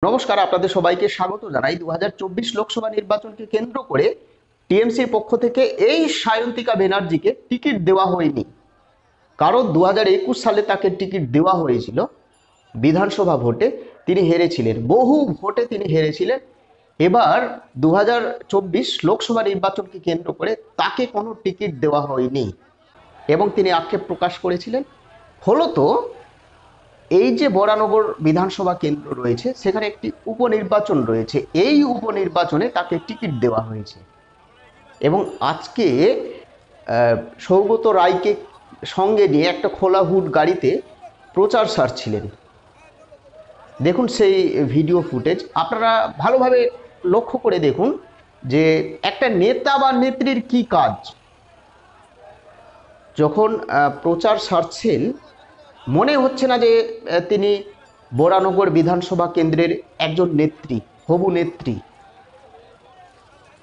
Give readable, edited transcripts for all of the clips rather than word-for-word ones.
নমস্কার, আপনাদের সবাইকে স্বাগত জানাই। 2024 লোকসভা নির্বাচনকে কেন্দ্র করে টিএমসির পক্ষ থেকে এই সায়ন্তিকা ব্যানার্জিকে টিকিট দেওয়া হয়নি। কারণ 2021 সালে তাকে টিকিট দেওয়া হয়েছিল। বিধানসভা ভোটে তিনি হেরেছিলেন, বহু ভোটে তিনি হেরেছিলেন। এবার 2024 লোকসভা নির্বাচনকে কেন্দ্র করে তাকে কোনো টিকিট দেওয়া হয়নি এবং তিনি আক্ষেপ প্রকাশ করেছিলেন। ফলত এই যে বরানগর বিধানসভা কেন্দ্র রয়েছে, সেখানে একটি উপনির্বাচন রয়েছে। এই উপনির্বাচনে তাকে টিকিট দেওয়া হয়েছে এবং আজকে সৌগত রায়কে সঙ্গে নিয়ে একটা খোলা হুড গাড়িতে প্রচার সারছিলেন। দেখুন সেই ভিডিও ফুটেজ, আপনারা ভালোভাবে লক্ষ্য করে দেখুন যে একটা নেতা বা নেত্রীর কি কাজ। যখন প্রচার সারছেন, মনে হচ্ছে না যে তিনি বরানগর বিধানসভা কেন্দ্রের একজন নেত্রী, হবু নেত্রী।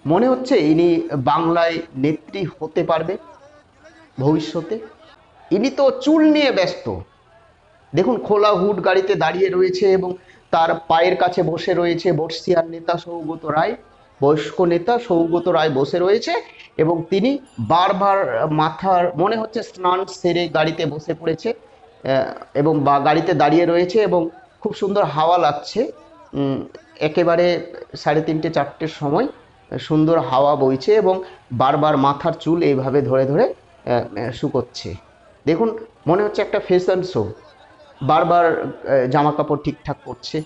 মনে হচ্ছে ইনি বাংলায় নেত্রী হতে পারবে ভবিষ্যতে। ইনি তো চুল নিয়ে ব্যস্ত। দেখুন খোলা হুড গাড়িতে দাঁড়িয়ে রয়েছে এবং তার পায়ের কাছে বসে রয়েছে বর্ষিয়ার নেতা সৌগত রায়, বয়স্ক নেতা সৌগত রায় বসে রয়েছে এবং তিনি বারবার মাথার, মনে হচ্ছে স্নান সেরে গাড়িতে বসে পড়েছে এবং বা গাড়িতে দাঁড়িয়ে রয়েছে এবং খুব সুন্দর হাওয়া লাগছে। একেবারে 3:30 4টের সময় সুন্দর হাওয়া বইছে এবং বারবার মাথার চুল এইভাবে ধরে ধরে শুকোচ্ছে। দেখুন মনে হচ্ছে একটা ফ্যাশন শো। বারবার জামা কাপড় ঠিকঠাক করছে।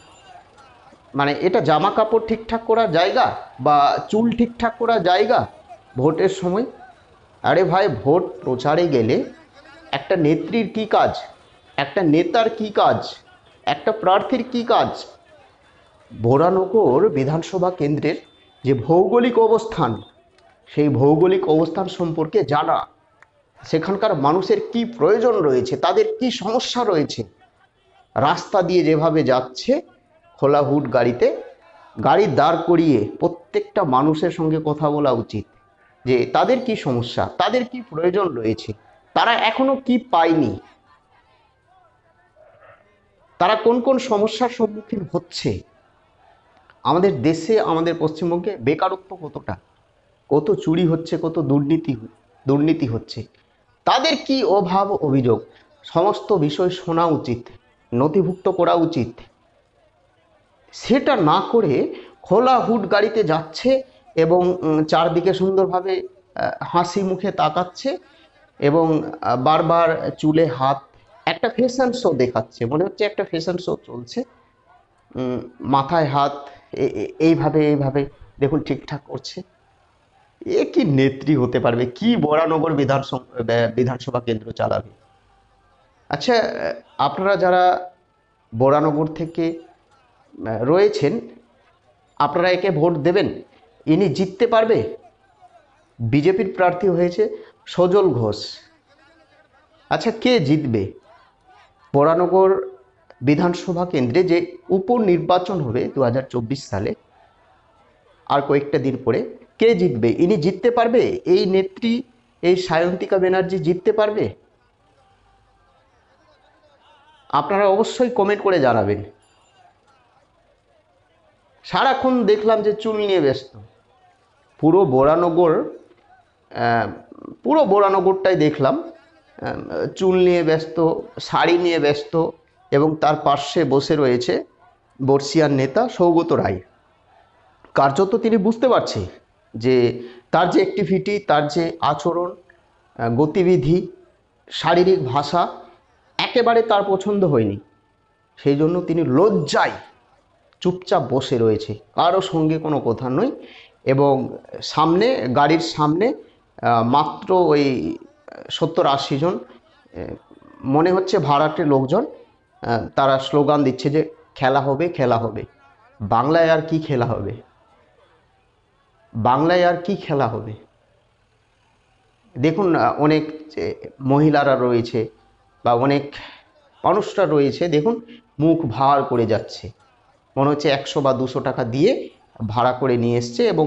মানে এটা জামা কাপড় ঠিকঠাক করার জায়গা বা চুল ঠিকঠাক করার জায়গা ভোটের সময়? আরে ভাই, ভোট প্রচারে গেলে একটা নেত্রীর কি কাজ, একটা নেতার কি কাজ, একটা প্রার্থীর কি কাজ? বরানগর বিধানসভা কেন্দ্রের যে ভৌগোলিক অবস্থান, সেই ভৌগোলিক অবস্থান সম্পর্কে জানা, সেখানকার মানুষের কি প্রয়োজন রয়েছে, তাদের কি সমস্যা রয়েছে, রাস্তা দিয়ে যেভাবে যাচ্ছে খোলা হুড গাড়িতে, গাড়ি দাঁড় করিয়ে প্রত্যেকটা মানুষের সঙ্গে কথা বলা উচিত যে তাদের কি সমস্যা, তাদের কি প্রয়োজন রয়েছে, তারা এখনো কি পায়নি, তারা কোন কোন সমস্যার সম্মুখীন হচ্ছে। আমাদের দেশে, আমাদের পশ্চিমবঙ্গে বেকারত্ব কতটা, কত চুরি হচ্ছে, কত দুর্নীতি হচ্ছে, তাদের কি অভাব অভিযোগ, সমস্ত বিষয় শোনা উচিত, নথিভুক্ত করা উচিত। সেটা না করে খোলা হুড গাড়িতে যাচ্ছে এবং চারদিকে সুন্দরভাবে হাসি মুখে তাকাচ্ছে এবং বারবার চুলে হাত, একটা ফ্যাশন শো দেখাচ্ছে। মনে হচ্ছে একটা ফ্যাশন শো চলছে। মাথায় হাত এইভাবে এইভাবে দেখুন ঠিকঠাক করছে। এ কি নেত্রী হতে পারবে? কি বরানগর বিধানসভা কেন্দ্র চালাবে? আচ্ছা, আপনারা যারা বরানগর থেকে রয়েছেন, আপনারা একে ভোট দেবেন? ইনি জিততে পারবে? বিজেপির প্রার্থী হয়েছে সজল ঘোষ। আচ্ছা, কে জিতবে? বরানগর বিধানসভা কেন্দ্রে যে উপনির্বাচন হবে 2024 সালে, আর কয়েকটা দিন পরে, কে জিতবে? ইনি জিততে পারবে? এই নেত্রী, এই সায়ন্তিকা ব্যানার্জি জিততে পারবে? আপনারা অবশ্যই কমেন্ট করে জানাবেন। সারাক্ষণ দেখলাম যে চুল নিয়ে ব্যস্ত। পুরো বরানগর, পুরো বরানগরটাই দেখলাম চুল নিয়ে ব্যস্ত, শাড়ি নিয়ে ব্যস্ত এবং তার পাশে বসে রয়েছে বর্ষিয়ার নেতা সৌগত রায়। কার্যত তিনি বুঝতে পারছে যে তার যে অ্যাক্টিভিটি, তার যে আচরণ, গতিবিধি, শারীরিক ভাষা একেবারে তার পছন্দ হয়নি। সেই জন্য তিনি লজ্জায় চুপচাপ বসে রয়েছে, কারো সঙ্গে কোনো কথা নয়। এবং সামনে, গাড়ির সামনে মাত্র ওই 70-80 জন, মনে হচ্ছে ভাড়াটে লোকজন, তারা স্লোগান দিচ্ছে যে খেলা হবে, খেলা হবে। বাংলায় আর কি খেলা হবে? বাংলায় আর কি খেলা হবে? দেখুন অনেক মহিলারা রয়েছে বা অনেক মানুষরা রয়েছে, দেখুন মুখ ভার করে যাচ্ছে। মনে হচ্ছে 100 বা 200 টাকা দিয়ে ভাড়া করে নিয়ে এসছে এবং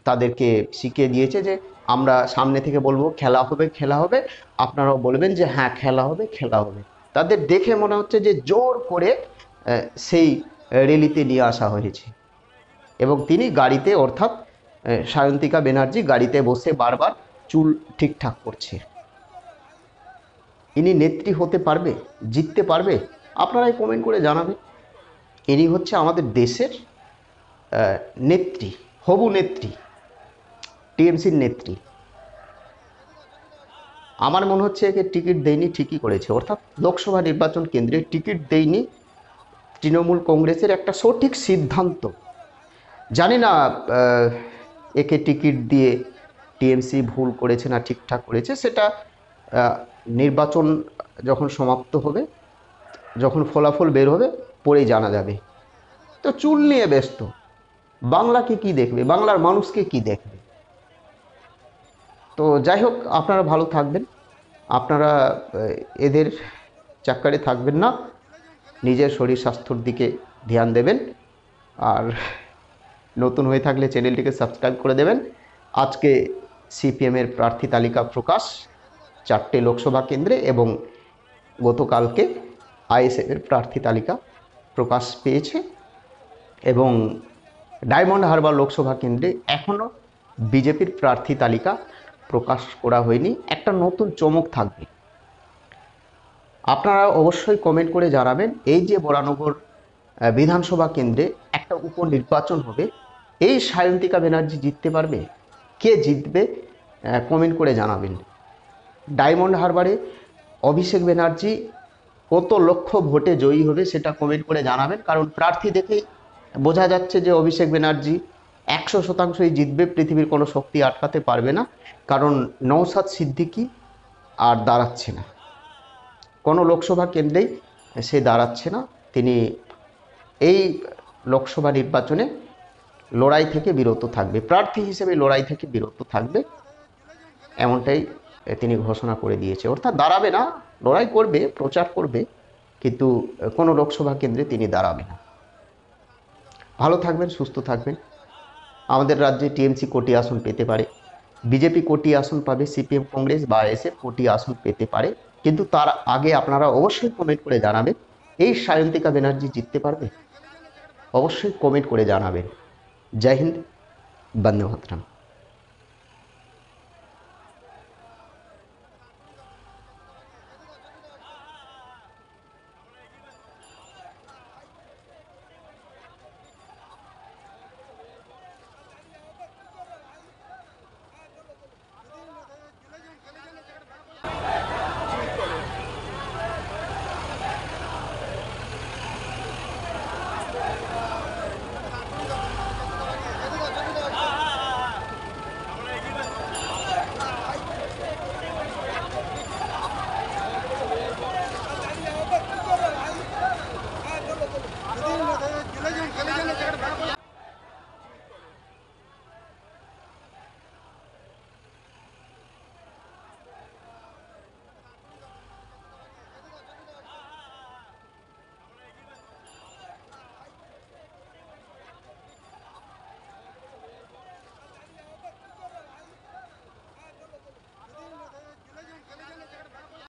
তাদেরকে শিখিয়ে দিয়েছে যে আমরা সামনে থেকে বলবো খেলা হবে, খেলা হবে, আপনারাও বলবেন যে হ্যাঁ খেলা হবে, খেলা হবে। তাদের দেখে মনে হচ্ছে যে জোর করে সেই র্যালিতে নিয়ে আসা হয়েছে এবং তিনি গাড়িতে, অর্থাৎ সায়ন্তিকা ব্যানার্জি গাড়িতে বসে বারবার চুল ঠিকঠাক করছে। ইনি নেত্রী হতে পারবে, জিততে পারবে? আপনারাই কমেন্ট করে জানাবেন। ইনি হচ্ছে আমাদের দেশের নেত্রী, হবু নেত্রী, টিএমসির নেত্রী। আমার মনে হচ্ছে একে টিকিট দেয়নি, ঠিকই করেছে, অর্থাৎ লোকসভা নির্বাচন কেন্দ্রে টিকিট দেয়নি তৃণমূল কংগ্রেসের একটা সঠিক সিদ্ধান্ত। জানি না একে টিকিট দিয়ে টিএমসি ভুল করেছে না ঠিকঠাক করেছে, সেটা নির্বাচন যখন সমাপ্ত হবে, যখন ফলাফল বের হবে, পরেই জানা যাবে। তো চুল নিয়ে ব্যস্ত, বাংলাকে কি দেখবে, বাংলার মানুষকে কি দেখবে? তো যাই হোক, আপনারা ভালো থাকবেন, আপনারা এদের চাক্কারে থাকবেন না, নিজের শরীর স্বাস্থ্যর দিকে ধ্যান দেবেন। আর নতুন হয়ে থাকলে চ্যানেলটিকে সাবস্ক্রাইব করে দেবেন। আজকে সিপিএমের প্রার্থী তালিকা প্রকাশ 4টে লোকসভা কেন্দ্রে এবং গতকালকে আইএসএফের প্রার্থী তালিকা প্রকাশ পেয়েছে এবং ডায়মন্ড হারবার লোকসভা কেন্দ্রে এখনও বিজেপির প্রার্থী তালিকা প্রকাশ করা হয়নি। একটা নতুন চমক থাকবে, আপনারা অবশ্যই কমেন্ট করে জানাবেন। এই যে বরানগর বিধানসভা কেন্দ্রে একটা উপনির্বাচন হবে, এই সায়ন্তিকা ব্যানার্জি জিততে পারবে? কে জিতবে কমেন্ট করে জানাবেন। ডায়মন্ড হারবারে অভিষেক ব্যানার্জি কত লক্ষ ভোটে জয়ী হবে সেটা কমেন্ট করে জানাবেন, কারণ প্রার্থী দেখেই বোঝা যাচ্ছে যে অভিষেক ব্যানার্জি 100%ই জিতবে, পৃথিবীর কোনো শক্তি আটকাতে পারবে না, কারণ নওশাদ সিদ্দিকী আর দাঁড়াচ্ছে না, কোনো লোকসভা কেন্দ্রেই সে দাঁড়াচ্ছে না। তিনি এই লোকসভা নির্বাচনে লড়াই থেকে বিরত থাকবে, প্রার্থী হিসেবে লড়াই থেকে বিরত থাকবে, এমনটাই তিনি ঘোষণা করে দিয়েছে। অর্থাৎ দাঁড়াবে না, লড়াই করবে, প্রচার করবে, কিন্তু কোনো লোকসভা কেন্দ্রে তিনি দাঁড়াবে না। ভালো থাকবেন, সুস্থ থাকবেন। আমাদের রাজ্যে টিএমসি কোটি আসন পেতে পারে, বিজেপি কোটি আসন পাবে, সিপিএম কংগ্রেস বা আইএসএফ কোটি আসন পেতে পারে, কিন্তু তার আগে আপনারা অবশ্যই কমেন্ট করে জানাবেন এই সায়ন্তিকা ব্যানার্জি জিততে পারবে? অবশ্যই কমেন্ট করে জানাবেন। জয় হিন্দ, বন্দে মাতরম।